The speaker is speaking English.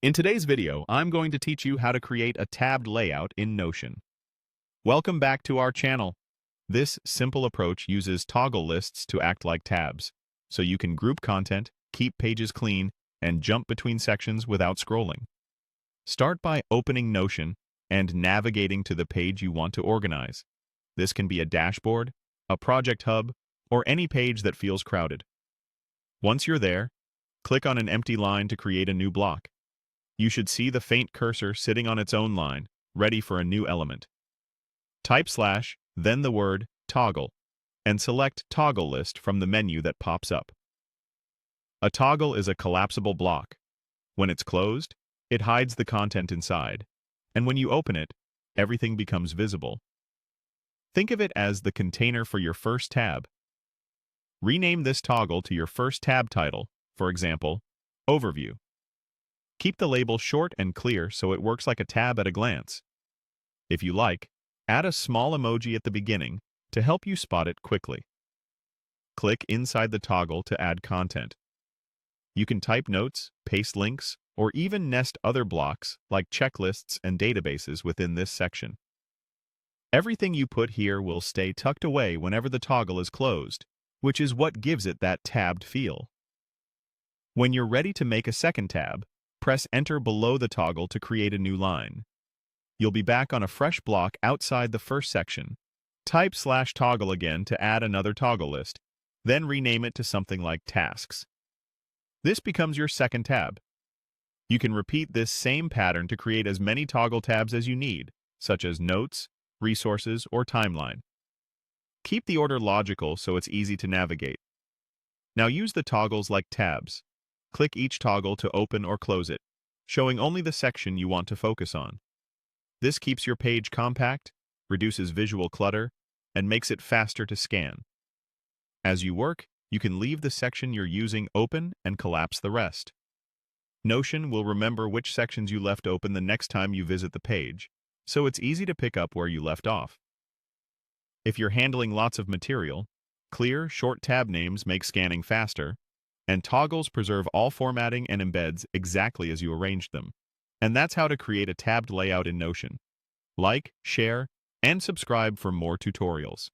In today's video, I'm going to teach you how to create a tabbed layout in Notion. Welcome back to our channel. This simple approach uses toggle lists to act like tabs, so you can group content, keep pages clean, and jump between sections without scrolling. Start by opening Notion and navigating to the page you want to organize. This can be a dashboard, a project hub, or any page that feels crowded. Once you're there, click on an empty line to create a new block. You should see the faint cursor sitting on its own line, ready for a new element. Type /, then the word toggle, and select Toggle List from the menu that pops up. A toggle is a collapsible block. When it's closed, it hides the content inside, and when you open it, everything becomes visible. Think of it as the container for your first tab. Rename this toggle to your first tab title, for example, Overview. Keep the label short and clear so it works like a tab at a glance. If you like, add a small emoji at the beginning to help you spot it quickly. Click inside the toggle to add content. You can type notes, paste links, or even nest other blocks like checklists and databases within this section. Everything you put here will stay tucked away whenever the toggle is closed, which is what gives it that tabbed feel. When you're ready to make a second tab, press Enter below the toggle to create a new line. You'll be back on a fresh block outside the first section. Type /toggle again to add another toggle list, then rename it to something like Tasks. This becomes your second tab. You can repeat this same pattern to create as many toggle tabs as you need, such as Notes, Resources, or Timeline. Keep the order logical so it's easy to navigate. Now use the toggles like tabs. Click each toggle to open or close it, showing only the section you want to focus on. This keeps your page compact, reduces visual clutter, and makes it faster to scan. As you work, you can leave the section you're using open and collapse the rest. Notion will remember which sections you left open the next time you visit the page, so it's easy to pick up where you left off. If you're handling lots of material, clear, short tab names make scanning faster, and toggles preserve all formatting and embeds exactly as you arranged them. And that's how to create a tabbed layout in Notion. Like, share, and subscribe for more tutorials.